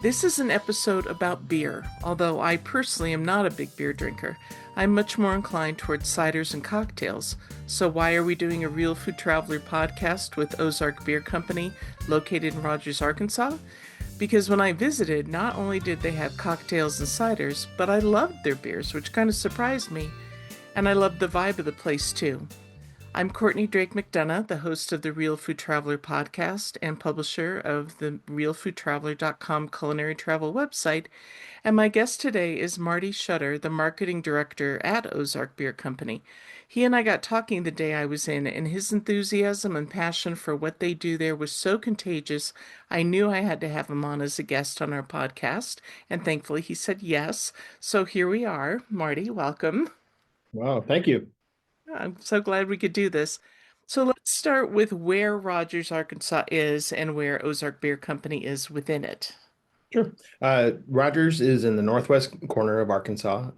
This is an episode about beer, although I personally am not a big beer drinker. I'm much more inclined towards ciders and cocktails. So, why are we doing a Real Food Traveler podcast with Ozark Beer Company located in Rogers, Arkansas? Because when I visited, not only did they have cocktails and ciders, but I loved their beers, which kind of surprised me. And I loved the vibe of the place too. I'm Courtney Drake McDonough, the host of the Real Food Traveler podcast and publisher of the realfoodtraveler.com culinary travel website. And my guest today is Marty Shutter, the marketing director at Ozark Beer Company. He and I got talking the day I was in, and his enthusiasm and passion for what they do there was so contagious, I knew I had to have him on as a guest on our podcast. And thankfully, he said yes. So here we are. Marty, welcome. Wow, thank you. I'm so glad we could do this. So let's start with where Rogers, Arkansas is and where Ozark Beer Company is within it. Sure. Rogers is in the northwest corner of Arkansas.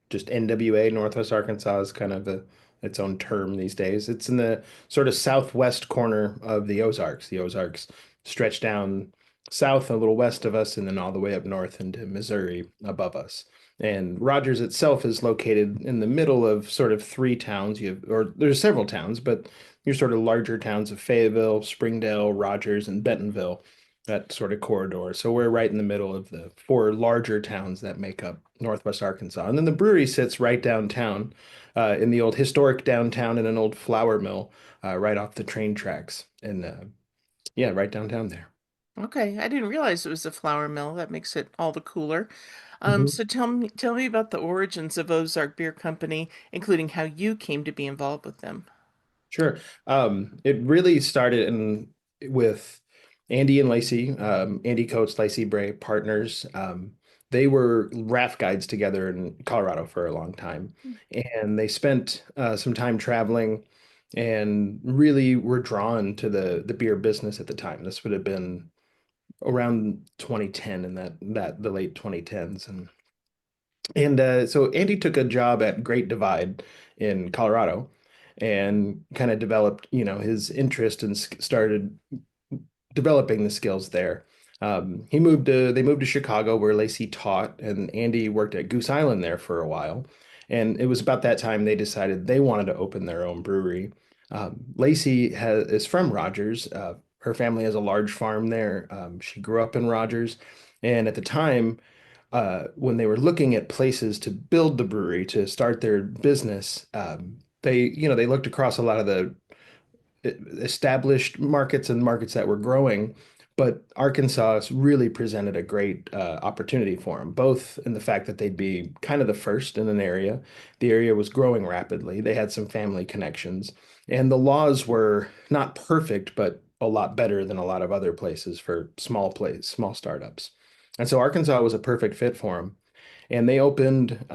Just NWA, Northwest Arkansas is kind of its own term these days. It's in the sort of southwest corner of the Ozarks. The Ozarks stretch down south a little west of us and then all the way up north into Missouri above us. And Rogers itself is located in the middle of sort of three towns. Or there's several towns, but your sort of larger towns of Fayetteville, Springdale, Rogers, and Bentonville, that sort of corridor. So we're right in the middle of the four larger towns that make up Northwest Arkansas. And then the brewery sits right downtown, in the old historic downtown in an old flour mill, right off the train tracks. And yeah, right downtown there. Okay, I didn't realize it was a flour mill. That makes it all the cooler. Mhm. So tell me about the origins of Ozark Beer Company, including how you came to be involved with them. Sure. It really started with Andy and Lacey, Andy Coates, Lacey Bray, partners. They were raft guides together in Colorado for a long time, and they spent some time traveling, and really were drawn to the beer business at the time. This would have been around 2010, and that the late 2010s, and so Andy took a job at Great Divide in Colorado and kind of developed, his interest and started developing the skills there. They moved to Chicago where Lacey taught, and Andy worked at Goose Island there for a while. And it was about that time they decided they wanted to open their own brewery. Is from Rogers. Her family has a large farm there. She grew up in Rogers. And at the time, when they were looking at places to build the brewery to start their business, they looked across a lot of the established markets and markets that were growing, but Arkansas really presented a great opportunity for them, both in the fact that they'd be kind of the first in an area. The area was growing rapidly. They had some family connections, and the laws were not perfect, but a lot better than a lot of other places for small startups. And so Arkansas was a perfect fit for them. And they opened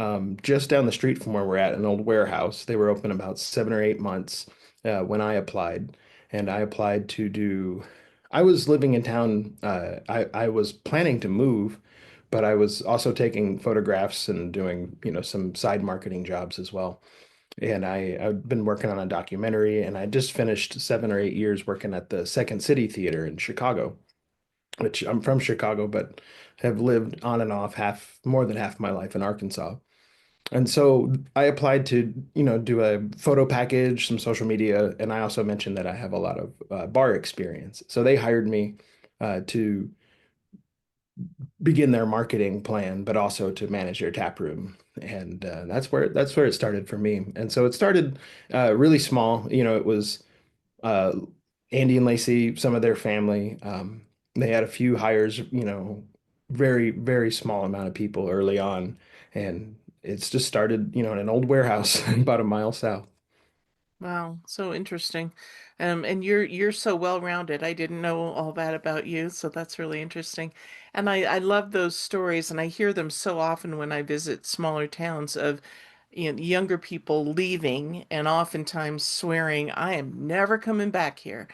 just down the street from where we're at, an old warehouse. They were open about 7 or 8 months when I applied. And I applied to do, I was living in town. I was planning to move, but I was also taking photographs and doing, some side marketing jobs as well. And I've been working on a documentary, and I just finished 7 or 8 years working at the Second City Theater in Chicago, which I'm from Chicago, but have lived on and off more than half my life in Arkansas. And so I applied to, do a photo package, some social media, and I also mentioned that I have a lot of bar experience. So they hired me to begin their marketing plan, but also to manage their tap room. And that's where it started for me. And so it started really small. It was uh, Andy and Lacey, some of their family. They had a few hires, very, very small amount of people early on. And it's just started, in an old warehouse about a mile south. Wow, so interesting. And you're so well-rounded. I didn't know all that about you, so that's really interesting. And I love those stories, and I hear them so often when I visit smaller towns of, younger people leaving and oftentimes swearing, I am never coming back here.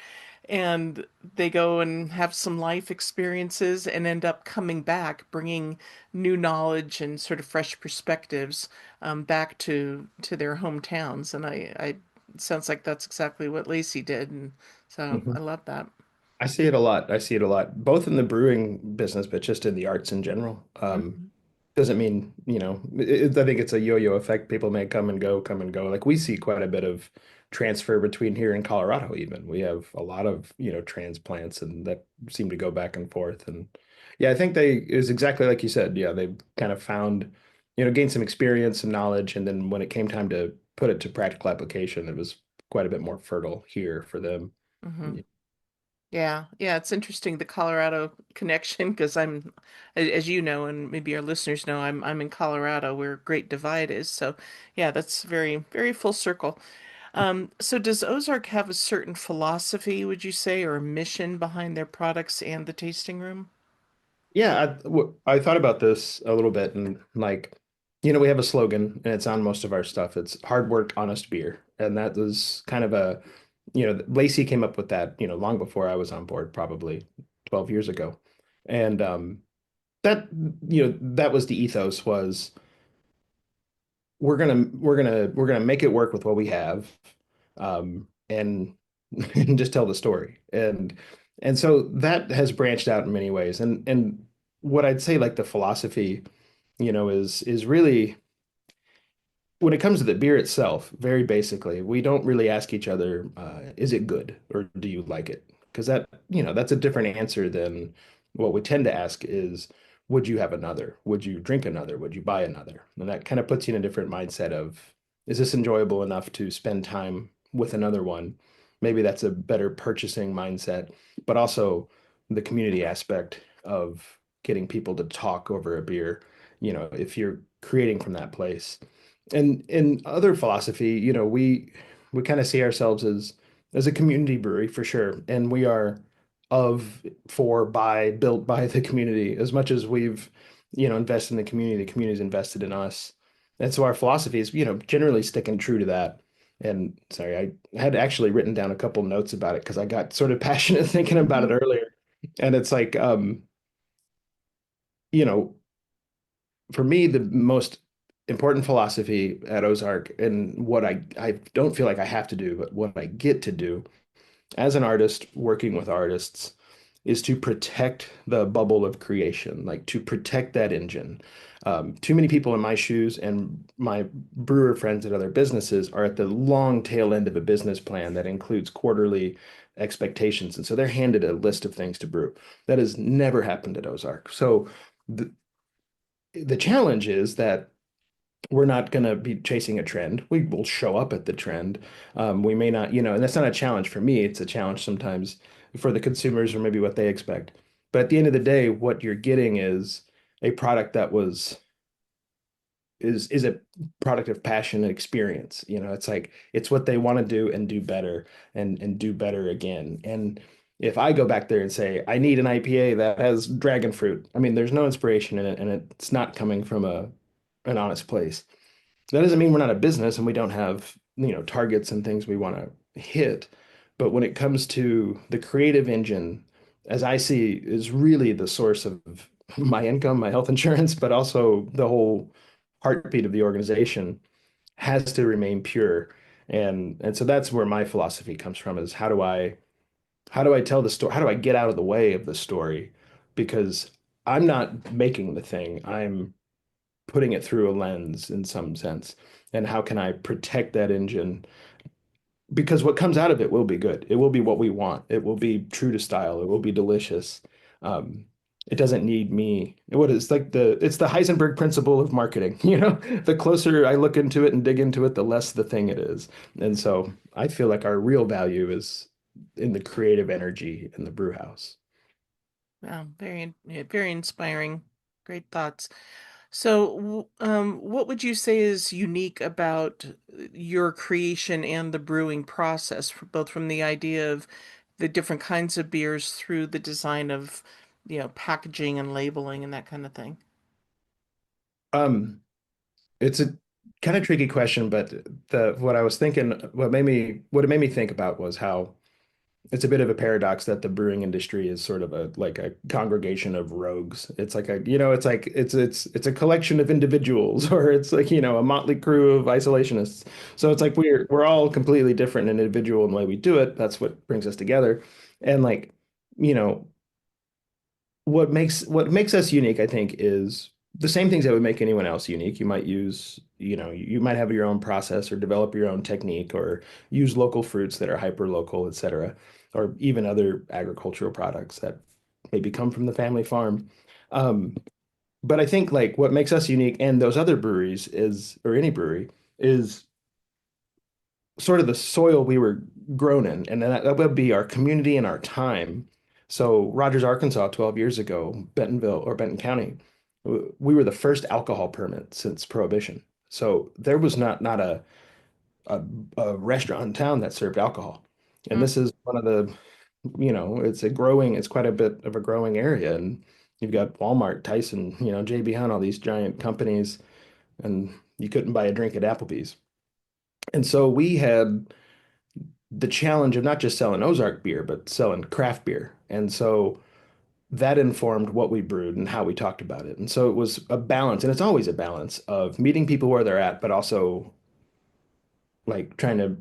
And they go and have some life experiences and end up coming back, bringing new knowledge and sort of fresh perspectives back to their hometowns. And it sounds like that's exactly what Lacey did, and so I Mhm. love that. I see it a lot. I see it a lot, both in the brewing business, but just in the arts in general. Mhm. Doesn't mean, I think it's a yo-yo effect. People may come and go, come and go. Like we see quite a bit of transfer between here and Colorado, even. We have a lot of, transplants and that seem to go back and forth. And yeah, I think it was exactly like you said. Yeah, they kind of found, gained some experience, some knowledge, and then when it came time to put it to practical application, it was quite a bit more fertile here for them. Mhm. Yeah, yeah, it's interesting the Colorado connection because as you know, and maybe our listeners know, I'm in Colorado where Great Divide is. So, yeah, that's very very full circle. So does Ozark have a certain philosophy, would you say, or a mission behind their products and the tasting room? Yeah, I thought about this a little bit and like, we have a slogan and it's on most of our stuff. It's hard work, honest beer. And that was kind of Lacey came up with that, long before I was on board, probably 12 years ago. And that, that was the ethos was we're gonna make it work with what we have, and and just tell the story. And so that has branched out in many ways. And what I'd say like the philosophy, is really when it comes to the beer itself, very basically, we don't really ask each other, is it good or do you like it? Because that's a different answer than what we tend to ask is, would you have another? Would you drink another? Would you buy another? And that kind of puts you in a different mindset of, is this enjoyable enough to spend time with another one? Maybe that's a better purchasing mindset, but also the community aspect of getting people to talk over a beer, if you're creating from that place. And in other philosophy, we kind of see ourselves as a community brewery for sure, and we are of, for, by, built by the community. As much as we've invested in the community's invested in us, and so our philosophy is generally sticking true to that. And sorry, I had actually written down a couple notes about it because I got sort of passionate thinking about it Mhm. earlier. And it's like, you know for me, the most important philosophy at Ozark, and what I don't feel like I have to do, but what I get to do as an artist working with artists is to protect the bubble of creation, like to protect that engine. Too many people in my shoes and my brewer friends at other businesses are at the long tail end of a business plan that includes quarterly expectations. And so they're handed a list of things to brew. That has never happened at Ozark. So the challenge is that we're not going to be chasing a trend. We will show up at the trend. We may not, and that's not a challenge for me. It's a challenge sometimes for the consumers or maybe what they expect. But at the end of the day, what you're getting is a product that is a product of passion and experience. It's like it's what they want to do and do better and do better again. And if I go back there and say I need an IPA that has dragon fruit, I mean, there's no inspiration in it, and it's not coming from an honest place. That doesn't mean we're not a business and we don't have, targets and things we want to hit. But when it comes to the creative engine, as I see, is really the source of my income, my health insurance, but also the whole heartbeat of the organization has to remain pure. And so that's where my philosophy comes from is how do I tell the story? How do I get out of the way of the story? Because I'm not making the thing. I'm putting it through a lens in some sense. And how can I protect that engine? Because what comes out of it will be good. It will be what we want. It will be true to style. It will be delicious. Um, it doesn't need me. What is like it's the Heisenberg principle of marketing, The closer I look into it and dig into it, the less the thing it is. And so I feel like our real value is in the creative energy in the brew house. Wow, yeah, very inspiring. Great thoughts. So, what would you say is unique about your creation and the brewing process, both from the idea of the different kinds of beers through the design of, packaging and labeling and that kind of thing? Um, It's a kind of tricky question, but the what I was thinking, what it made me think about was how it's a bit of a paradox that the brewing industry is sort of a congregation of rogues. It's like it's a collection of individuals, or it's like, a motley crew of isolationists. So it's like we're all completely different and individual in the way we do it. That's what brings us together. And like you know, what makes us unique, I think, is the same things that would make anyone else unique. You might use, you might have your own process or develop your own technique or use local fruits that are hyper local, et cetera, or even other agricultural products that maybe come from the family farm. Um, but I think like what makes us unique and those other breweries is, or any brewery, is sort of the soil we were grown in, and that would be our community and our time. So Rogers, Arkansas, 12 years ago, Bentonville or Benton County, we were the first alcohol permit since Prohibition. So there was not a, a restaurant in town that served alcohol. And Mm. this is one of the, it's quite a bit of a growing area. And you've got Walmart, Tyson, JB Hunt, all these giant companies, and you couldn't buy a drink at Applebee's. And so we had the challenge of not just selling Ozark beer, but selling craft beer. And so that informed what we brewed and how we talked about it. And so it was a balance, and it's always a balance of meeting people where they're at, but also like trying to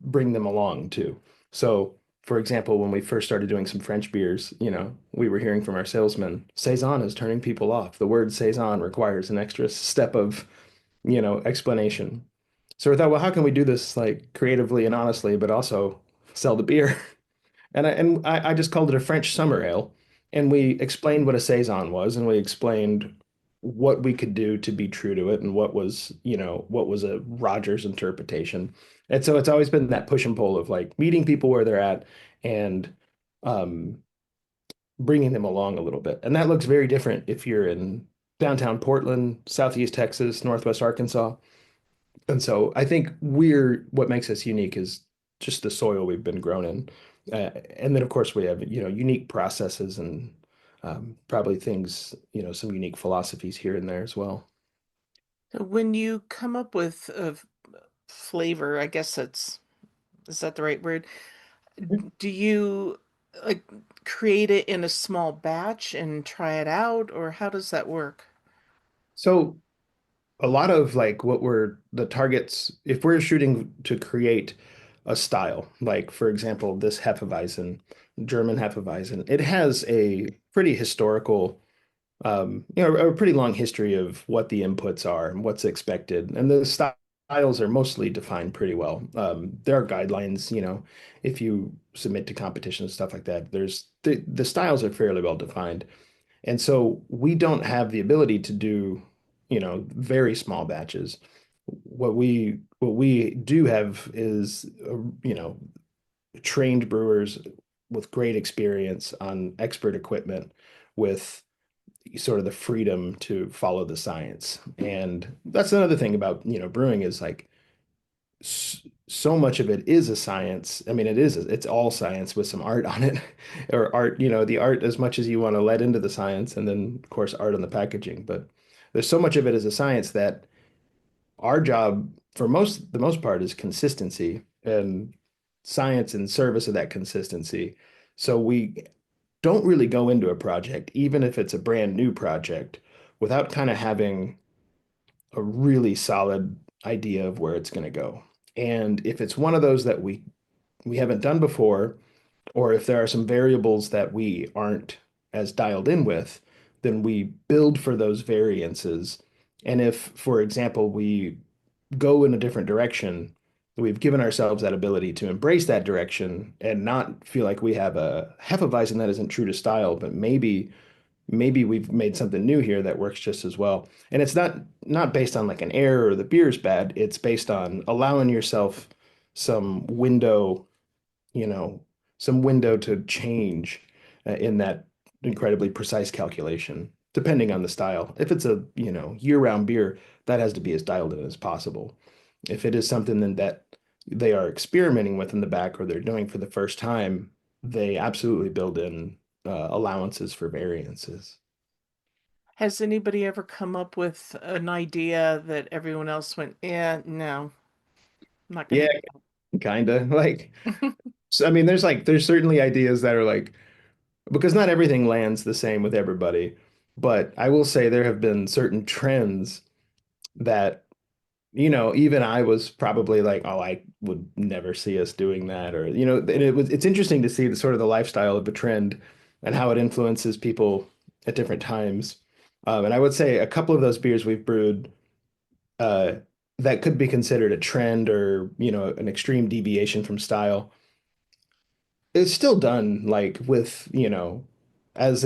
bring them along too. So, for example, when we first started doing some French beers, we were hearing from our salesmen, Saison is turning people off. The word Saison requires an extra step of, explanation. So we thought, well, how can we do this like creatively and honestly, but also sell the beer? And I just called it a French summer ale. And we explained what a saison was, and we explained what we could do to be true to it, and what was a Rogers interpretation. And so it's always been that push and pull of like meeting people where they're at and um, bringing them along a little bit. And that looks very different if you're in downtown Portland, Southeast Texas, Northwest Arkansas. And so I think what makes us unique is just the soil we've been grown in. And then of course we have, unique processes and probably things, some unique philosophies here and there as well. So when you come up with a flavor, I guess is that the right word? Do you like create it in a small batch and try it out, or how does that work? So a lot of like what we're the targets, if we're shooting to create a style, like for example, this Hefeweizen, German Hefeweizen, it has a pretty historical a pretty long history of what the inputs are and what's expected. And the styles are mostly defined pretty well. There are guidelines, if you submit to competitions, stuff like that, the styles are fairly well defined. And so we don't have the ability to do, very small batches. What we do have is, trained brewers with great experience on expert equipment with sort of the freedom to follow the science. And that's another thing about, brewing is like so much of it is a science. I mean, it's all science with some art on it or art, the art as much as you want to let into the science and then of course art on the packaging. But there's so much of it as a science that our job for the most part is consistency and science in service of that consistency. So we don't really go into a project, even if it's a brand new project, without kind of having a really solid idea of where it's going to go. And if it's one of those that we haven't done before, or if there are some variables that we aren't as dialed in with, then we build for those variances. And if, for example, we go in a different direction, we've given ourselves that ability to embrace that direction and not feel like we have a Hefeweizen that isn't true to style, but maybe we've made something new here that works just as well. And it's not based on like an error or the beer's bad. It's based on allowing yourself some window, you know, some window to change in that incredibly precise calculation, depending on the style. If it's a, year-round beer, that has to be as dialed in as possible. If it is something then that they are experimenting with in the back or they're doing for the first time, they absolutely build in allowances for variances. Has anybody ever come up with an idea that everyone else went, yeah, no, I'm not going Yeah, to do kind of like, that? so, I mean, there's certainly ideas that are like, because not everything lands the same with everybody, but I will say there have been certain trends that even I was probably like, oh, I would never see us doing that, or and it's interesting to see the sort of the lifestyle of the trend and how it influences people at different times. And I would say a couple of those beers we've brewed uh, that could be considered a trend or an extreme deviation from style. It's still done like with as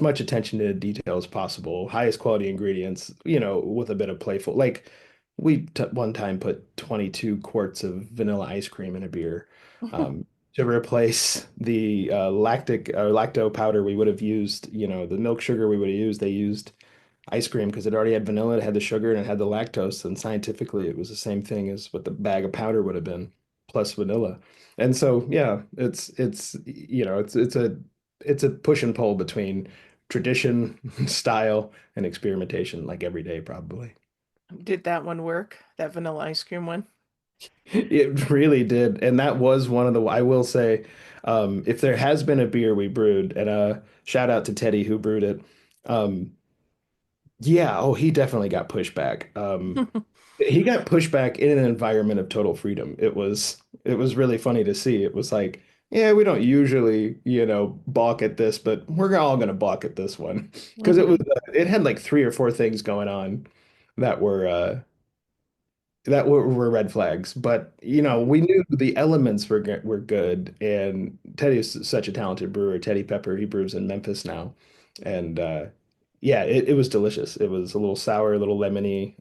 much attention to detail as possible, highest quality ingredients, with a bit of playful. Like we t one time put 22 quarts of vanilla ice cream in a beer to replace the lactic or lacto powder we would have used, the milk sugar we would have used. They used ice cream because it already had vanilla, it had the sugar, and it had the lactose. And scientifically, it was the same thing as what the bag of powder would have been, plus vanilla. And so, yeah, it's a push and pull between tradition, style, and experimentation, like every day, probably. Did that one work? That vanilla ice cream one? It really did. And that was one of the, I will say, if there has been a beer we brewed, and shout out to Teddy who brewed it. Yeah, oh, he definitely got pushback. He got pushback in an environment of total freedom. It was really funny to see. It was like, yeah, we don't usually, balk at this, but we're all gonna balk at this one because it had like three or four things going on that were red flags. But we knew the elements were good, and Teddy is such a talented brewer. Teddy Pepper, he brews in Memphis now, and yeah, it was delicious. It was a little sour, a little lemony.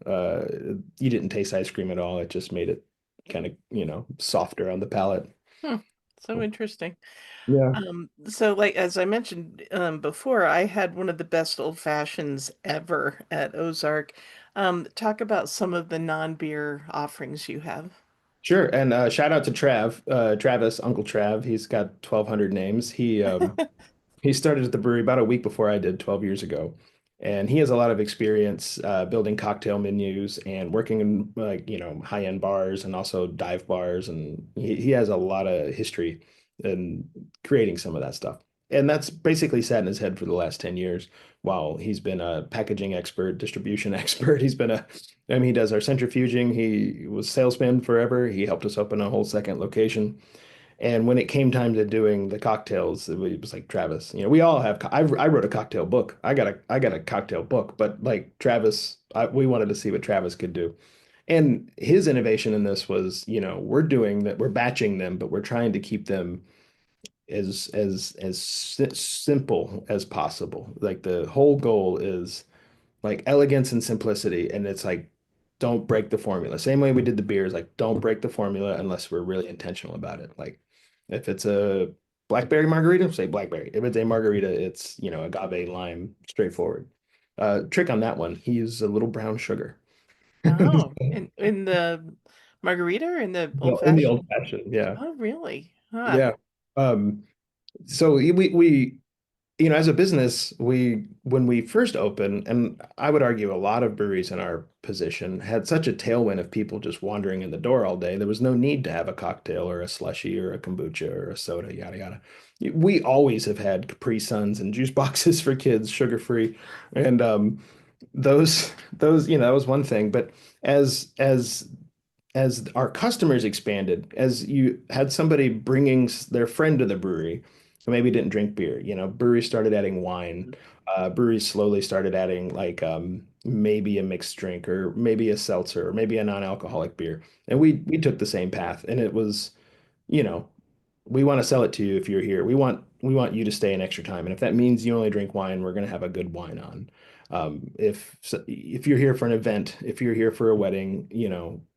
You didn't taste ice cream at all. It just made it kind of softer on the palate. Hmm, so interesting. Yeah. So like as I mentioned before, I had one of the best old fashions ever at Ozark. Talk about some of the non-beer offerings you have. Sure. And shout out to Travis, Uncle Trav. He's got 1,200 names. He started at the brewery about a week before I did 12 years ago. And he has a lot of experience building cocktail menus and working in like, high-end bars and also dive bars. And he has a lot of history in creating some of that stuff. And that's basically sat in his head for the last 10 years while he's been a packaging expert, distribution expert. I mean, he does our centrifuging. He was salesman forever. He helped us open a whole second location. And when it came time to doing the cocktails, it was like Travis. We all have. I wrote a cocktail book. I got a cocktail book, but like Travis, we wanted to see what Travis could do. And his innovation in this was, we're doing that. We're batching them, but we're trying to keep them as simple as possible. Like the whole goal is like elegance and simplicity. And it's like, don't break the formula. Same way we did the beers, like don't break the formula unless we're really intentional about it. Like if it's a blackberry margarita, say blackberry. If it's a margarita, it's, agave, lime, straightforward. Trick on that one, he uses a little brown sugar. Oh, in the margarita or in the old In the old fashioned? fashioned, yeah. Oh, really? Huh. Yeah. Um, so we as a business, when we first opened, and I would argue a lot of breweries in our position had such a tailwind of people just wandering in the door all day. There was no need to have a cocktail or a slushy or a kombucha or a soda, yada yada. We always have had Capri Suns and juice boxes for kids, sugar free, and that was one thing. But as as our customers expanded, as you had somebody bringing their friend to the brewery who maybe didn't drink beer, breweries started adding wine. Breweries slowly started adding like maybe a mixed drink or maybe a seltzer or maybe a non-alcoholic beer. And we took the same path. And it was, you know, we want to sell it to you if you're here. We want you to stay an extra time. And if that means you only drink wine, we're going to have a good wine on. If you're here for an event, if you're here for a wedding,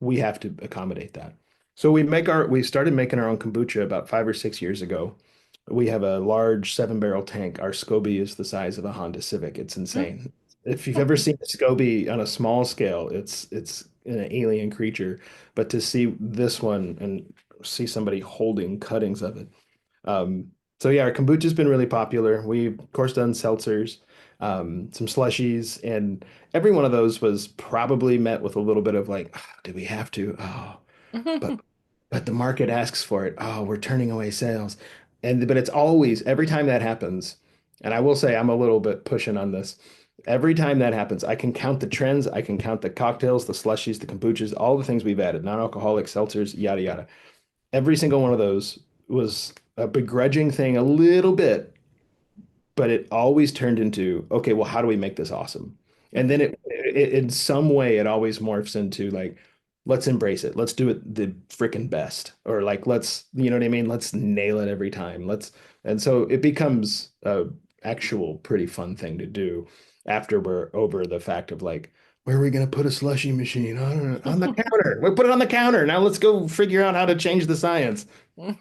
we have to accommodate that. So we started making our own kombucha about 5 or 6 years ago. We have a large 7 barrel tank. Our SCOBY is the size of a Honda Civic. It's insane. If you've ever seen a SCOBY on a small scale, it's an alien creature. But to see this one and see somebody holding cuttings of it. So yeah, our kombucha's been really popular. We've of course done seltzers, some slushies, and every one of those was probably met with a little bit of like, "Ah, do we have to? Oh, but but the market asks for it. Oh, we're turning away sales." But it's always every time that happens, and I will say I'm a little bit pushing on this. every time that happens, I can count the trends, I can count the cocktails, the slushies, the kombuchas, all the things we've added, non-alcoholic seltzers, yada yada. Every single one of those was a begrudging thing a little bit, but it always turned into, okay, well, how do we make this awesome? And then Mhm. it in some way it always morphs into like, let's embrace it. Let's do it the freaking best. Or like let's, you know what I mean? Let's nail it every time. And so it becomes a actual pretty fun thing to do after we're over the fact of like, where are we gonna put a slushy machine? I don't know, on the counter. We'll put it on the counter. Now let's go figure out how to change the science. You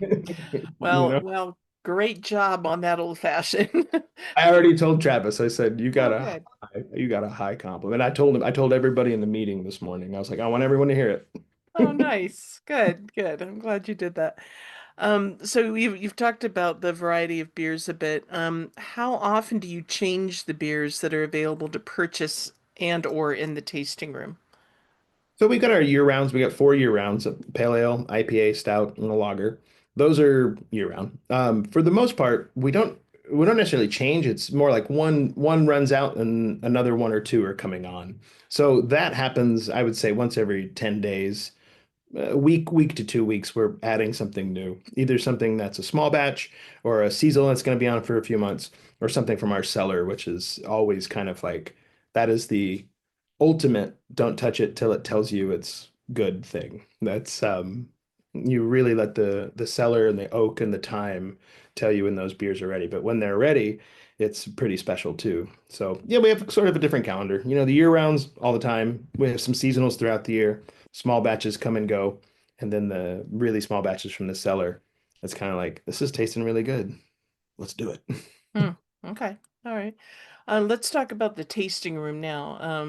know? Well, great job on that old fashioned. I already told Travis, I said, Oh, good. you got a high compliment. I told everybody in the meeting this morning. I was like, I want everyone to hear Oh, it. nice. Good, good. I'm glad you did that. So you've talked about the variety of beers a bit. How often do you change the beers that are available to purchase and or in the tasting room? So we got our year rounds. We got 4 year rounds of pale ale, IPA, stout, and a lager. Those are year round. For the most part, we don't necessarily change. It's more like one runs out and another one or two are coming on. So that happens, I would say, once every 10 days. Week to 2 weeks, we're adding something new, either something that's a small batch or a seasonal that's going to be on for a few months, or something from our cellar, which is always kind of like that is the ultimate don't touch it till it tells you it's good thing. That's you really let the cellar and the oak and the thyme tell you when those beers are ready. But when they're ready, it's pretty special too. So yeah, we have sort of a different calendar. You know, the year rounds all the time. We have some seasonals throughout the year. Small batches come and go, and then the really small batches from the cellar. It's kind of like this is tasting really good. Let's do it. Hmm. Okay. All right. Let's talk about the tasting room now.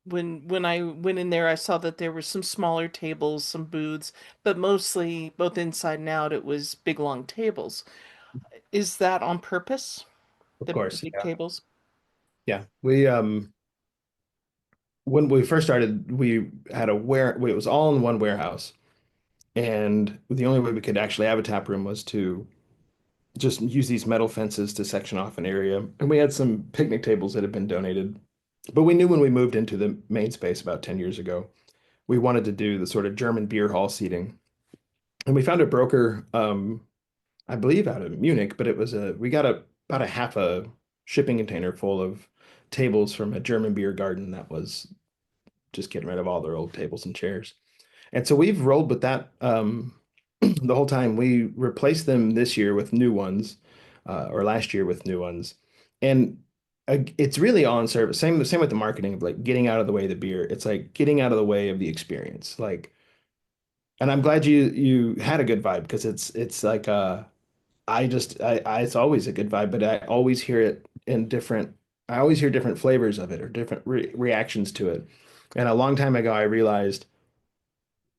When I went in there, I saw that there were some smaller tables, some booths, but mostly both inside and out, it was big long tables. Is that on purpose? Of The course, big yeah. tables? Yeah. We when we first started, we had it was all in one warehouse. And the only way we could actually have a tap room was to just use these metal fences to section off an area. And we had some picnic tables that had been donated. But we knew when we moved into the main space about 10 years ago, we wanted to do the sort of German beer hall seating. And we found a broker, I believe out of Munich, but we got about a half a shipping container full of tables from a German beer garden that was just getting rid of all their old tables and chairs. And so we've rolled with that the whole time. We replaced them this year with new ones, or last year with new ones. And it's really all in service. Same with the marketing of like getting out of the way of the beer. It's like getting out of the way of the experience. Like, and I'm glad you had a good vibe because it's like it's always a good vibe, but I always hear it in different. I always hear different flavors of it or different reactions to it. And a long time ago, I realized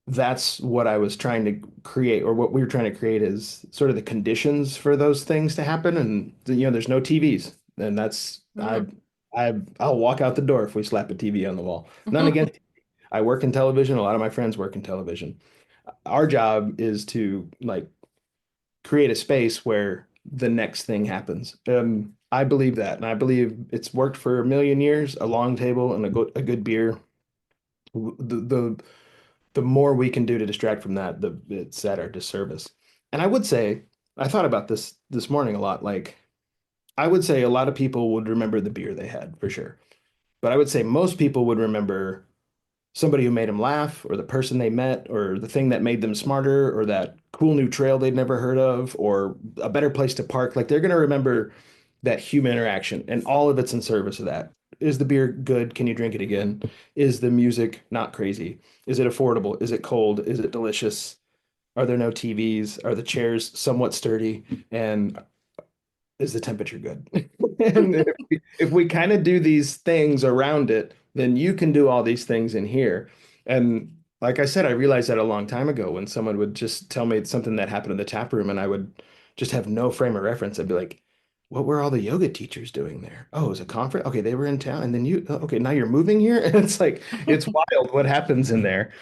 that's what I was trying to create, or what we were trying to create is sort of the conditions for those things to happen. And you know, there's no TVs, and that's Mm. I'll walk out the door if we slap a TV on the wall. None against. I work in television. A lot of my friends work in television. Our job is to like create a space where the next thing happens. I believe that, and I believe it's worked for a million years. A long table and a good beer. The more we can do to distract from that, it's at our disservice. And I would say, I thought about this morning a lot. Like, I would say a lot of people would remember the beer they had for sure, but I would say most people would remember somebody who made them laugh, or the person they met, or the thing that made them smarter, or that cool new trail they'd never heard of, or a better place to park. Like they're going to remember that human interaction, and all of it's in service of that. Is the beer good? Can you drink it again? Is the music not crazy? Is it affordable? Is it cold? Is it delicious? Are there no TVs? Are the chairs somewhat sturdy? And is the temperature good? And if we kind of do these things around it, then you can do all these things in here. And like I said, I realized that a long time ago when someone would just tell me something that happened in the tap room and I would just have no frame of reference. I'd be like, what were all the yoga teachers doing there? Oh, it was a conference. Okay, they were in town. And then okay, now you're moving here. And it's like, it's wild what happens in there.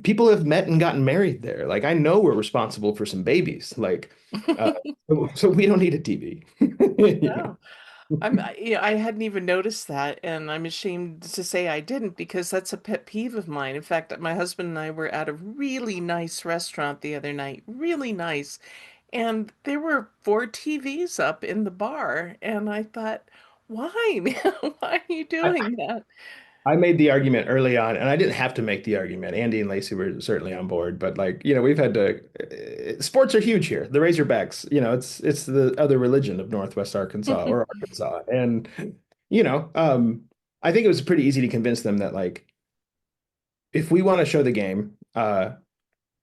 People have met and gotten married there. Like, I know we're responsible for some babies. Like, uh, so we don't need a TV. You Oh, know? I hadn't even noticed that, and I'm ashamed to say I didn't because that's a pet peeve of mine. In fact, my husband and I were at a really nice restaurant the other night, really nice, and there were four TVs up in the bar, and I thought, why, man? Why are you doing that? I made the argument early on, and I didn't have to make the argument. Andy and Lacey were certainly on board, but like, we've had to. Sports are huge here. The Razorbacks, it's the other religion of Northwest Arkansas or Arkansas, and you know, um, I think it was pretty easy to convince them that like, if we want to show the game, A,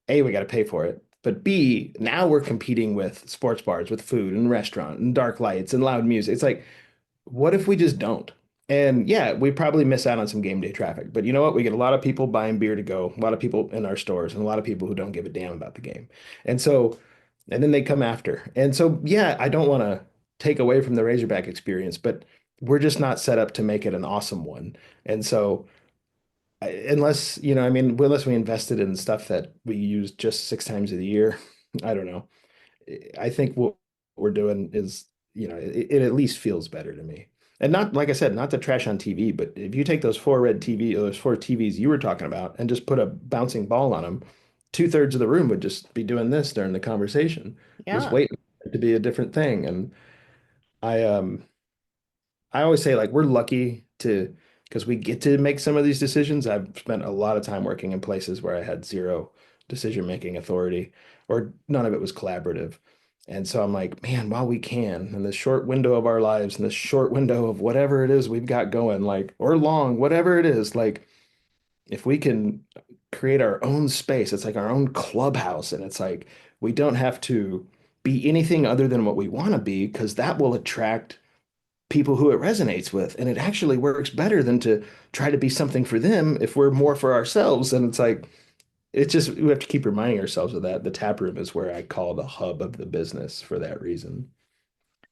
we got to pay for it. But B, now we're competing with sports bars, with food and restaurant and dark lights and loud music. It's like, what if we just don't? And yeah, we probably miss out on some game day traffic. But you know what? We get a lot of people buying beer to go, a lot of people in our stores, and a lot of people who don't give a damn about the game. And so, and then they come after. And so, yeah, I don't want to take away from the Razorback experience, but we're just not set up to make it an awesome one. And so, unless, I mean, unless we invested in stuff that we use just 6 times of the year, I don't know. I think what we're doing is, it at least feels better to me. And not, like I said, not to trash on TV, but if you take those four red TV, or those four TVs you were talking about, and just put a bouncing ball on them, 2/3 of the room would just be doing this during the conversation, just Yeah. waiting for it to be a different thing. And I, I always say like we're lucky to because we get to make some of these decisions. I've spent a lot of time working in places where I had zero decision-making authority or none of it was collaborative. And so I'm like, man, while we can, in this short window of our lives, in this short window of whatever it is we've got going, like, or long, whatever it is, like, if we can create our own space, it's like our own clubhouse. And it's like, we don't have to be anything other than what we want to be, because that will attract people who it resonates with. And it actually works better than to try to be something for them if we're more for ourselves. And it's like, it's just, we have to keep reminding ourselves of that. The tap room is where I call the hub of the business for that reason.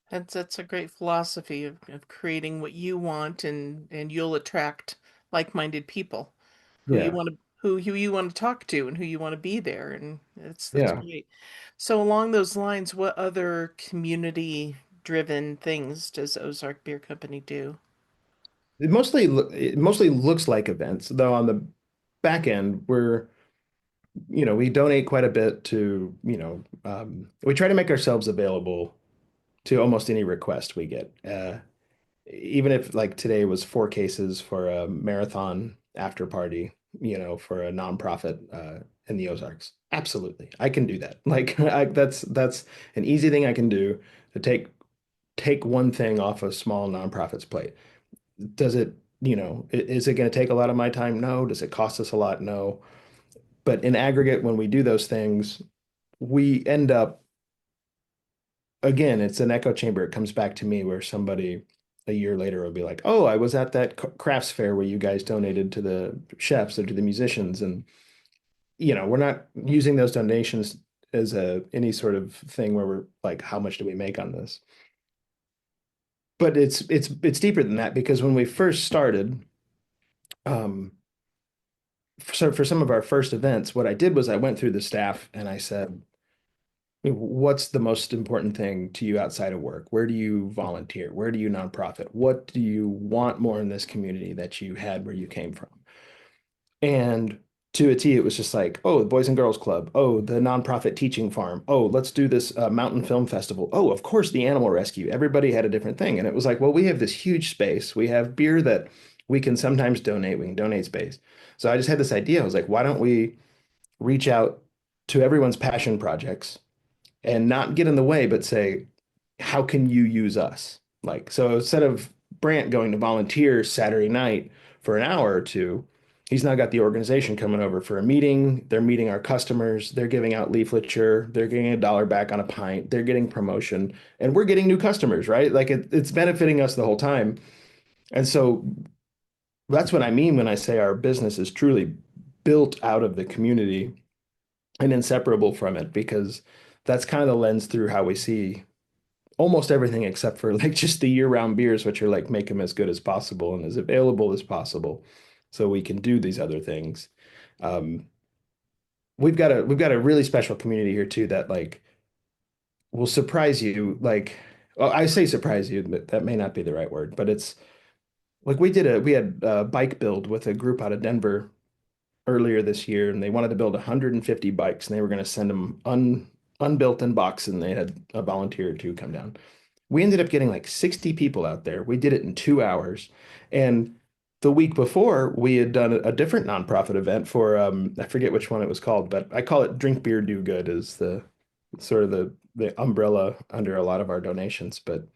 That's a great philosophy of creating what you want, and you'll attract like-minded people Yeah. who you want to talk to and who you want to be there, and that's Yeah. great. So along those lines, what other community driven things does Ozark Beer Company do? It mostly looks like events, though on the back end, we donate quite a bit to, we try to make ourselves available to almost any request we get. Even if like today was 4 cases for a marathon after party, for a nonprofit in the Ozarks. Absolutely. I can do that. Like that's an easy thing I can do to take one thing off a small nonprofit's plate. Does it, is it going to take a lot of my time? No. Does it cost us a lot? No. But in aggregate, when we do those things, we end up again, it's an echo chamber. It comes back to me where somebody a year later will be like, "Oh, I was at that crafts fair where you guys donated to the chefs or to the musicians." And we're not using those donations as a any sort of thing where we're like, "How much do we make on this?" But it's deeper than that because when we first started, um, so for some of our first events, what I did was I went through the staff and I said, what's the most important thing to you outside of work? Where do you volunteer? Where do you nonprofit? What do you want more in this community that you had where you came from? And to a T, it was just like, oh, the Boys and Girls Club. Oh, the nonprofit teaching farm. Oh, let's do this mountain film festival. Oh, of course, the animal rescue. Everybody had a different thing. And it was like, well, we have this huge space. We have beer that we can sometimes donate. We can donate space. So I just had this idea. I was like, why don't we reach out to everyone's passion projects and not get in the way, but say, how can you use us? Like, so instead of Brant going to volunteer Saturday night for an hour or two, he's now got the organization coming over for a meeting. They're meeting our customers. They're giving out leafleture. They're getting $1 back on a pint. They're getting promotion, and we're getting new customers, right? Like it's benefiting us the whole time. And so that's what I mean when I say our business is truly built out of the community and inseparable from it, because that's kind of the lens through how we see almost everything except for like just the year-round beers, which are like make them as good as possible and as available as possible so we can do these other things. Um, we've got a really special community here too that like will surprise you. Like well, I say surprise you, but that may not be the right word, but it's like we had a bike build with a group out of Denver earlier this year, and they wanted to build 150 bikes, and they were going to send them unbuilt in box, and they had a volunteer or two come down. We ended up getting like 60 people out there. We did it in 2 hours. And the week before, we had done a different nonprofit event for I forget which one it was called, but I call it Drink Beer Do Good is the sort of the umbrella under a lot of our donations. But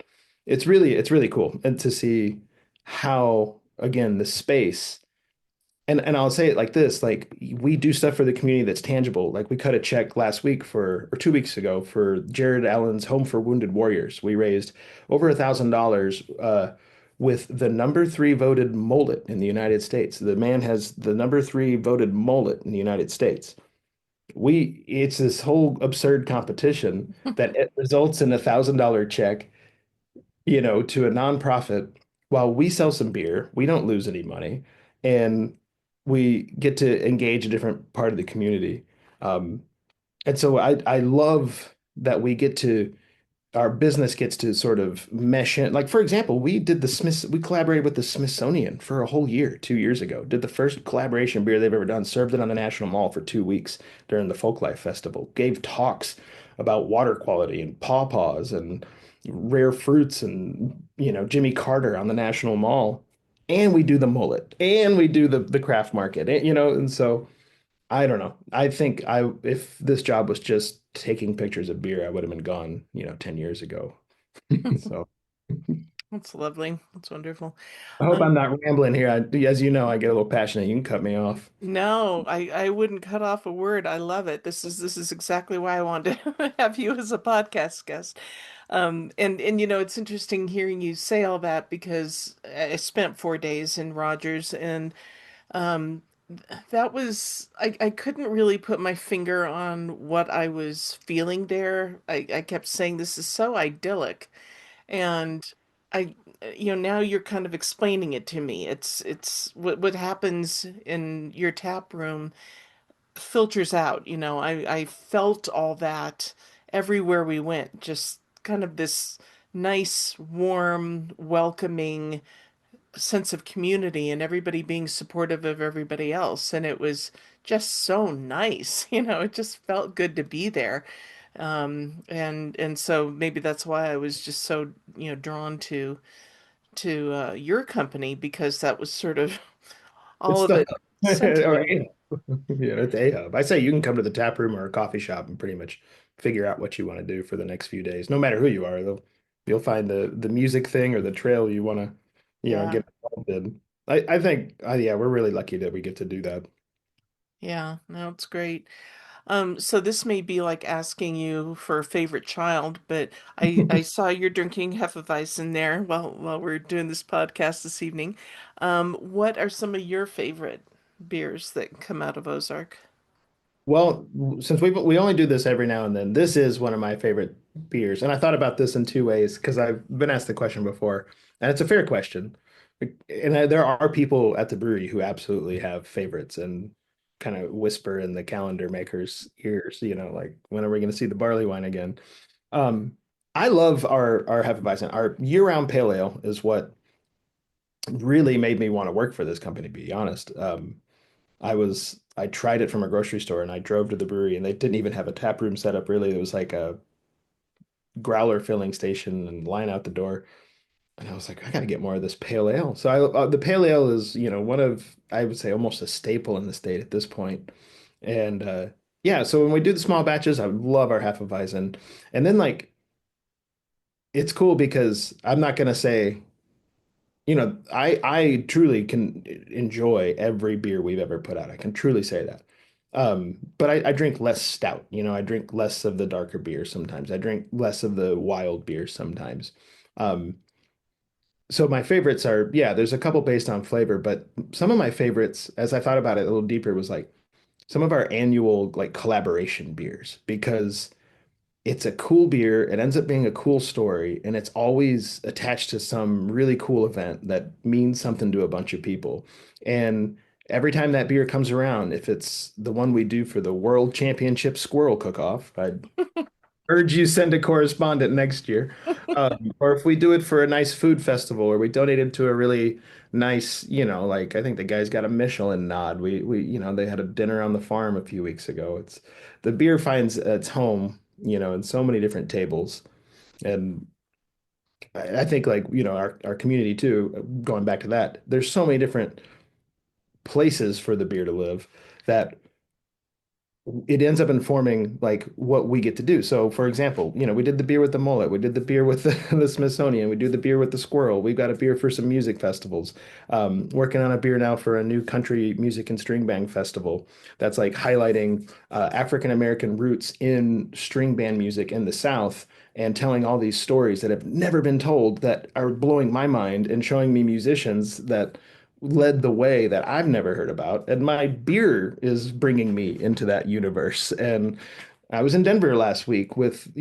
it's really cool. And to see how, again, the space and I'll say it like this, like we do stuff for the community that's tangible. Like we cut a check last week for, or 2 weeks ago for Jared Allen's Home for Wounded Warriors. We raised over $1,000 with the number three voted mullet in the United States. The man has the number three voted mullet in the United States. It's this whole absurd competition that it results in $1,000 check, to a nonprofit while we sell some beer, we don't lose any money, and we get to engage a different part of the community. Um, and so I love that our business gets to sort of mesh in. Like, for example, we collaborated with the Smithsonian for a whole year, 2 years ago. Did the first collaboration beer they've ever done, served it on the National Mall for 2 weeks during the Folklife Festival, gave talks about water quality and pawpaws and rare fruits and, Jimmy Carter on the National Mall. And we do the mullet and we do the craft market, and so I don't know. I think if this job was just taking pictures of beer, I would have been gone, 10 years ago. So That's lovely. That's wonderful. I hope Um, I'm not rambling here. As you know, I get a little passionate. You can cut me off. no, I wouldn't cut off a word. I love it. This is exactly why I wanted to have you as a podcast guest. And it's interesting hearing you say all that because I spent 4 days in Rogers and um that was I couldn't really put my finger on what I was feeling there. I kept saying this is so idyllic. And I, now you're kind of explaining it to me. It's what happens in your tap room filters out. I felt all that everywhere we went. Just kind of this nice, warm, welcoming sense of community and everybody being supportive of everybody else. And it was just so nice. It just felt good to be there. And so maybe that's why I was just so, drawn to your company because that was sort of all It's of the it centered or in it. yeah, it's a hub. I say you can come to the tap room or a coffee shop and pretty much figure out what you want to do for the next few days. No matter who you are, you'll find the music thing or the trail you want to, Yeah. get involved in. I think, yeah, we're really lucky that we get to do that. Yeah. No, it's great. So this may be like asking you for a favorite child, but I saw you're drinking Hefeweizen there while we're doing this podcast this evening. What are some of your favorite beers that come out of Ozark? Well, since we only do this every now and then, this is one of my favorite beers. And I thought about this in two ways because I've been asked the question before, and it's a fair question. There are people at the brewery who absolutely have favorites and kind of whisper in the calendar makers' ears, like when are we going to see the barley wine again? Um, I love our Hefeweizen. Our year-round pale ale is what really made me want to work for this company, to be honest. I tried it from a grocery store and I drove to the brewery and they didn't even have a tap room set up really. It was like a growler filling station and line out the door. And I was like, I got to get more of this pale ale. So the pale ale is, one of, I would say almost a staple in the state at this point. And yeah, so when we do the small batches, I love our Hefeweizen. And then like, it's cool because I'm not going to say I truly can enjoy every beer we've ever put out. I can truly say that. But I drink less stout. I drink less of the darker beer sometimes. I drink less of the wild beer sometimes. Um, so my favorites are, yeah, there's a couple based on flavor, but some of my favorites, as I thought about it a little deeper, was like some of our annual like collaboration beers because it's a cool beer. It ends up being a cool story, and it's always attached to some really cool event that means something to a bunch of people. And every time that beer comes around, if it's the one we do for the World Championship Squirrel Cook-Off, urge you send a correspondent next year. Or if we do it for a nice food festival or we donate it to a really nice, like I think the guy's got a Michelin nod. They had a dinner on the farm a few weeks ago. It's the beer finds its home, in so many different tables. And I think like, our community too, going back to that, there's so many different places for the beer to live that it ends up informing like what we get to do. So, for example, we did the beer with the mullet, we did the beer with the Smithsonian, we do the beer with the squirrel. We've got a beer for some music festivals. Working on a beer now for a new country music and string band festival that's like highlighting African American roots in string band music in the South and telling all these stories that have never been told that are blowing my mind and showing me musicians that led the way that I've never heard about. And my beer is bringing me into that universe. And I was in Denver last week with,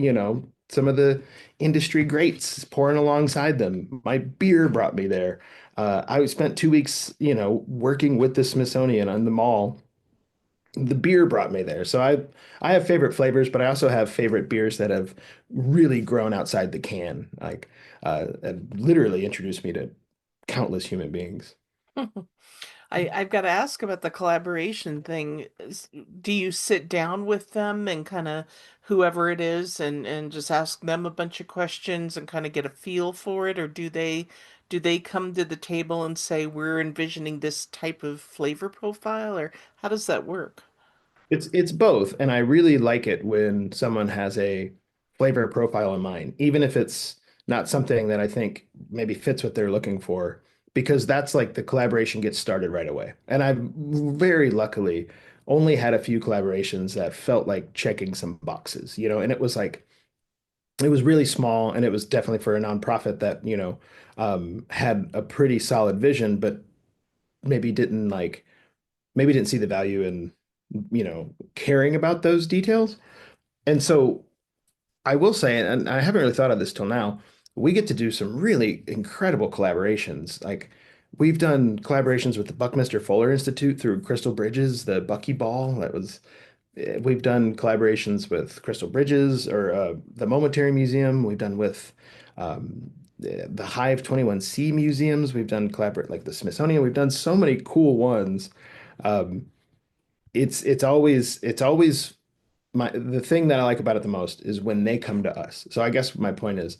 some of the industry greats pouring alongside them. My beer brought me there. I spent 2 weeks, working with the Smithsonian on the mall. The beer brought me there. So I have favorite flavors, but I also have favorite beers that have really grown outside the can, like and literally introduced me to countless human beings. I've got to ask about the collaboration thing. Do you sit down with them and kind of whoever it is and just ask them a bunch of questions and kind of get a feel for it, or do they come to the table and say we're envisioning this type of flavor profile, or how does that work? It's both, and I really like it when someone has a flavor profile in mind, even if it's not something that I think maybe fits what they're looking for, because that's like the collaboration gets started right away. And I've very luckily only had a few collaborations that felt like checking some boxes, and it was really small, and it was definitely for a nonprofit that, had a pretty solid vision, but maybe didn't like maybe didn't see the value in, caring about those details. And so I will say, and I haven't really thought of this till now, we get to do some really incredible collaborations. Like we've done collaborations with the Buckminster Fuller Institute through Crystal Bridges, the Buckyball. We've done collaborations with Crystal Bridges or the Momentary Museum. We've done with the Hive 21C museums. We've done collaborate like the Smithsonian. We've done so many cool ones. Um, it's always the thing that I like about it the most is when they come to us. So I guess my point is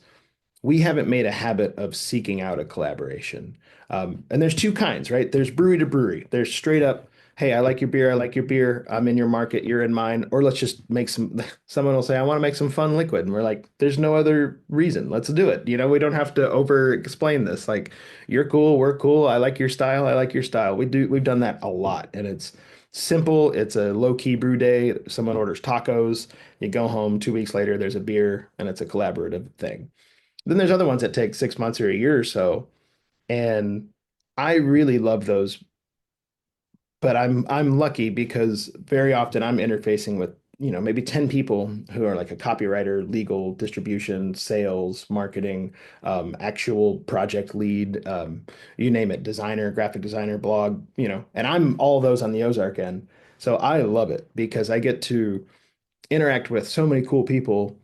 we haven't made a habit of seeking out a collaboration. And there's two kinds, right? There's brewery to brewery. There's straight up, hey, I like your beer. I like your beer. I'm in your market. You're in mine. Or let's just make some, someone will say, I want to make some fun liquid. And we're like, there's no other reason. Let's do it. We don't have to over explain this. Like, you're cool. We're cool. I like your style. I like your style. We've done that a lot. And it's simple. It's a low key brew day. Someone orders tacos. You go home 2 weeks later, there's a beer and it's a collaborative thing. Then there's other ones that take 6 months or a year or so, and I really love those. But I'm lucky because very often I'm interfacing with, maybe 10 people who are like a copywriter, legal, distribution, sales, marketing, actual project lead, you name it, designer, graphic designer, blog, and I'm all those on the Ozark end. So I love it because I get to interact with so many cool people.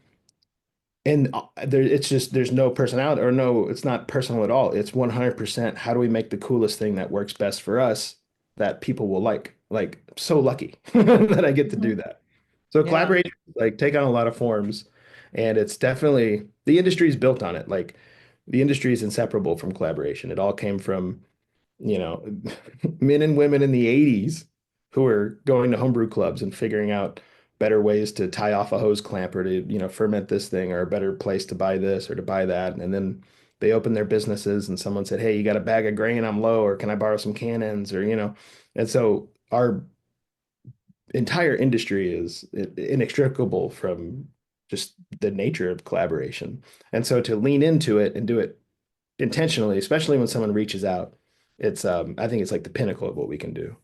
And it's just there's no personality or no, it's not personal at all. It's 100% how do we make the coolest thing that works best for us that people will like. Like so lucky that I get to do Mhm. that. So Yeah. collaboration like take on a lot of forms, and it's definitely the industry is built on it. Like the industry is inseparable from collaboration. It all came from you know, men and women in the 80s who were going to homebrew clubs and figuring out better ways to tie off a hose clamp or to, ferment this thing or a better place to buy this or to buy that. And then they opened their businesses and someone said, hey, you got a bag of grain? I'm low, or can I borrow some cannons? And so our entire industry is inextricable from just the nature of collaboration. And so to lean into it and do it intentionally, especially when someone reaches out, I think it's like the pinnacle of what we can do.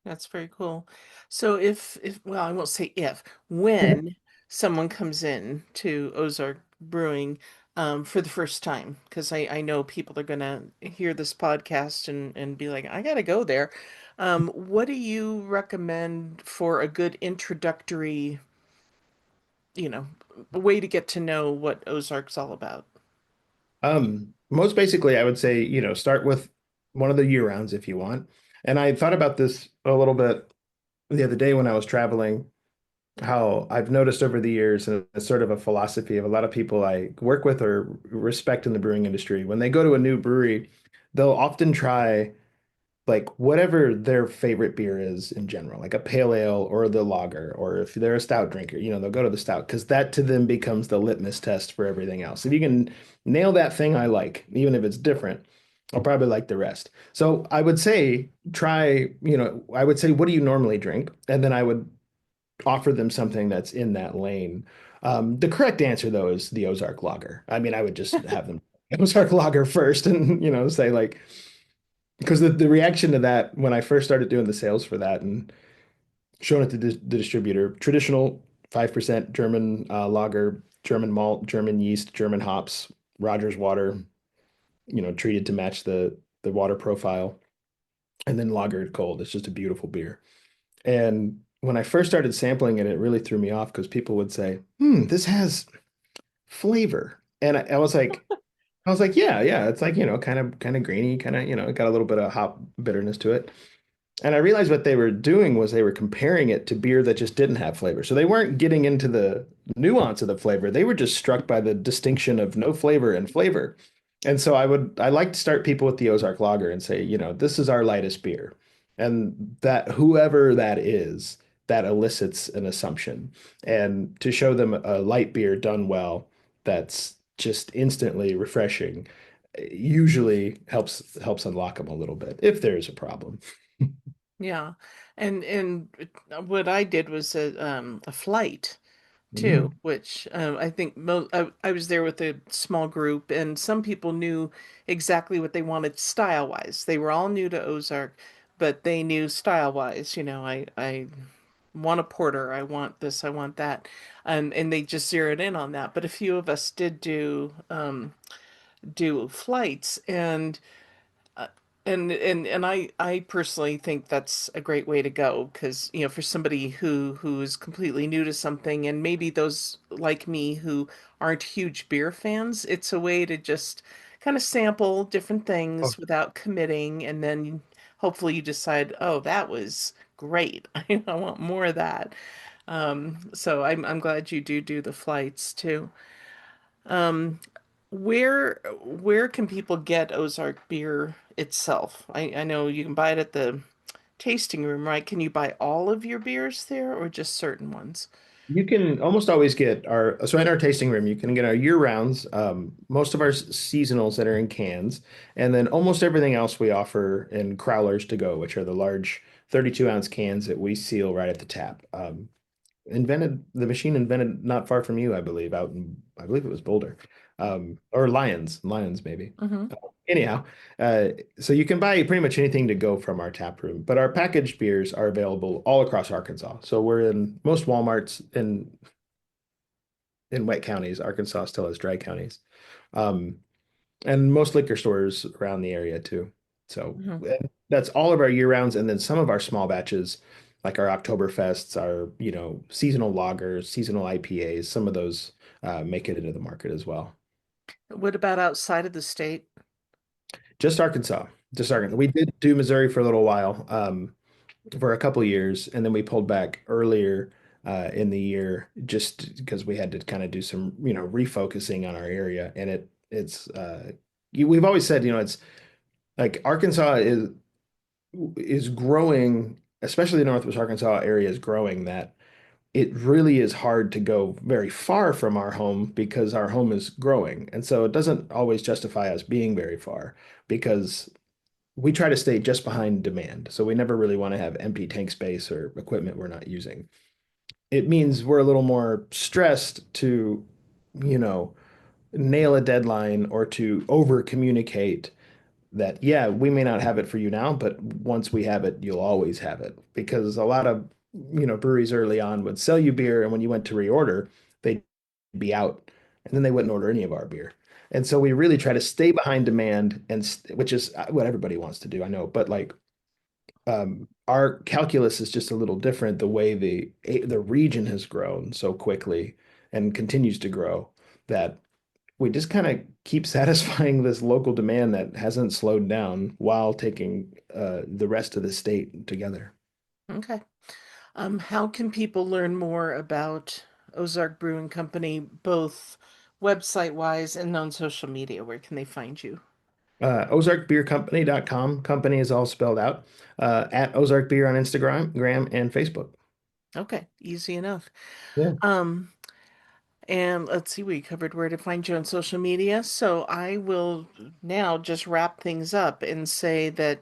That's very cool. So if well, I won't say if, when someone comes in to Ozark Brewing for the first time, because I know people are gonna hear this podcast and be like, I gotta go there. What do you recommend for a good introductory you know, a way to get to know what Ozark's all about. Most basically, I would say, start with one of the year rounds if you want. And I thought about this a little bit the other day when I was traveling, how I've noticed over the years, and it's sort of a philosophy of a lot of people I work with or respect in the brewing industry. When they go to a new brewery, they'll often try like whatever their favorite beer is in general, like a pale ale or the lager, or if they're a stout drinker, they'll go to the stout because that to them becomes the litmus test for everything else. If you can nail that thing I like, even if it's different, I'll probably like the rest. So I would say try, I would say, what do you normally drink? And then I would offer them something that's in that lane. The correct answer though is the Ozark Lager. I mean, I would just have them Ozark Lager first and say like because the reaction to that when I first started doing the sales for that and showing it to the distributor, traditional 5% German lager, German malt, German yeast, German hops, Rogers water, treated to match the water profile, and then lagered cold. It's just a beautiful beer. And when I first started sampling it, it really threw me off because people would say, this has flavor. And I was like, yeah, yeah, it's like, kind of grainy, kind of, it got a little bit of hop bitterness to it. And I realized what they were doing was they were comparing it to beer that just didn't have flavor. So they weren't getting into the nuance of the flavor. They were just struck by the distinction of no flavor and flavor. And so I like to start people with the Ozark Lager and say, this is our lightest beer. And that whoever that is, that elicits an assumption. And to show them a light beer done well, that's just instantly refreshing, usually helps unlock them a little bit if there's a problem. Yeah. And what I did was a flight too, Mm. which I think I was there with a small group, and some people knew exactly what they wanted style wise. They were all new to Ozark, but they knew style wise. I want a porter, I want this, I want that, and they just zeroed in on that. But a few of us did do flights, uh, and I personally think that's a great way to go because for somebody who is completely new to something, and maybe those like me who aren't huge beer fans, it's a way to just kind of sample different Oh, things without committing, and then hopefully you decide, oh, that was great. I want more of that. So I'm glad you do the flights too. Um, where can people get Ozark beer itself? I know you can buy it at the tasting room, right? Can you buy all of your beers there or just certain ones? you can almost always get so in our tasting room, you can get our year rounds, most of our seasonals that are in cans, and then almost everything else we offer in crowlers to go, which are the large 32-ounce cans that we seal right at the tap. The machine invented not far from you, I believe, I believe it was Boulder, or Lions maybe. Hmm. Anyhow, uh, so you can buy pretty much anything to go from our tap room, but our packaged beers are available all across Arkansas. So we're in most Walmarts in wet counties. Arkansas still has dry counties, um, and most liquor stores around the area too. So Hmm. and that's all of our year rounds, and then some of our small batches, like our Oktoberfests, our seasonal lagers, seasonal IPAs. Some of those make it into the market as well. What about outside of the state? Just Arkansas. Just Arkansas. We did do Missouri for a little while, for a couple of years, and then we pulled back earlier in the year just because we had to kind of do some, refocusing on our area. And we've always said, it's like Arkansas is growing, especially the Northwest Arkansas area is growing that it really is hard to go very far from our home because our home is growing. And so it doesn't always justify us being very far because we try to stay just behind demand. So we never really want to have empty tank space or equipment we're not using. It means we're a little more stressed to, you know, nail a deadline or to over communicate that, yeah, we may not have it for you now, but once we have it, you'll always have it. Because a lot of, breweries early on would sell you beer, and when you went to reorder, they'd be out, and then they wouldn't order any of our beer. And so we really try to stay behind demand, which is what everybody wants to do, I know, but like our calculus is just a little different the way the region has grown so quickly and continues to grow, that we just kind of keep satisfying this local demand that hasn't slowed down while taking the rest of the state together. Okay. How can people learn more about Ozark Brewing Company, both website-wise and on social media? Where can they find you? OzarkBeerCompany.com. Company is all spelled out. At Ozark Beer on Instagram, Gram, and Facebook. Okay, easy enough. Yeah. Um, And let's see, we covered where to find you on social media. So I will now just wrap things up and say that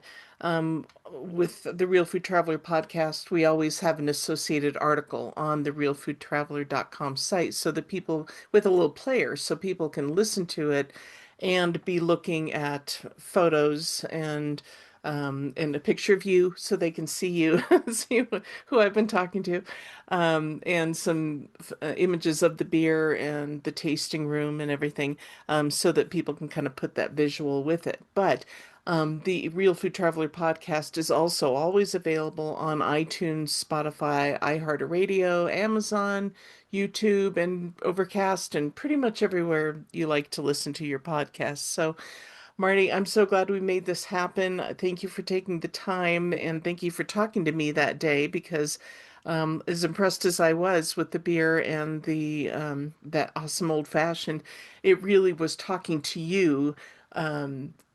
with the Real Food Traveler podcast, we always have an associated article on the realfoodtraveler.com site so that people with a little player, so people can listen to it and be looking at photos and a picture of you so they can see you, see who I've been talking to, and some images of the beer and the tasting room and everything, so that people can kind of put that visual with it. But the Real Food Traveler podcast is also always available on iTunes, Spotify, iHeartRadio, Amazon, YouTube, and Overcast, and pretty much everywhere you like to listen to your podcasts. So Marty, I'm so glad we made this happen. Thank you for taking the time and thank you for talking to me that day because as impressed as I was with the beer and the that awesome old fashioned, it really was talking to you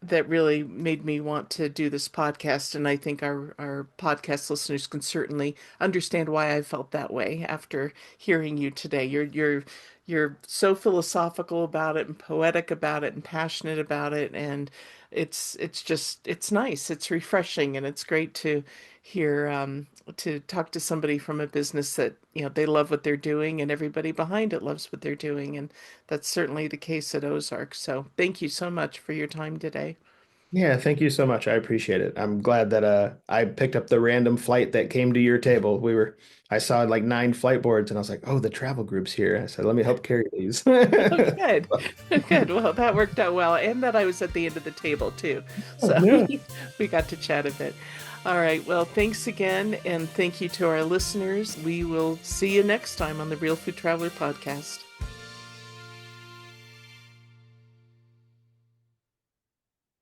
that really made me want to do this podcast. And I think our podcast listeners can certainly understand why I felt that way after hearing you today. You're so philosophical about it and poetic about it and passionate about it, and it's just it's nice, it's refreshing, and it's great to hear to talk to somebody from a business that they love what they're doing and everybody behind it loves what they're doing, and that's certainly the case at Ozark. So thank you so much for your time today. Yeah, thank you so much. I appreciate it. I'm glad that I picked up the random flight that came to your table. I saw like 9 flight boards and I was like, oh, the travel group's here. I said, let me help carry these. Oh, good. Good. Well, that worked out well. And that I was at the end of the table too. Oh, So yeah. we got to chat a bit. All right. Well, thanks again. And thank you to our listeners. We will see you next time on the Real Food Traveler podcast.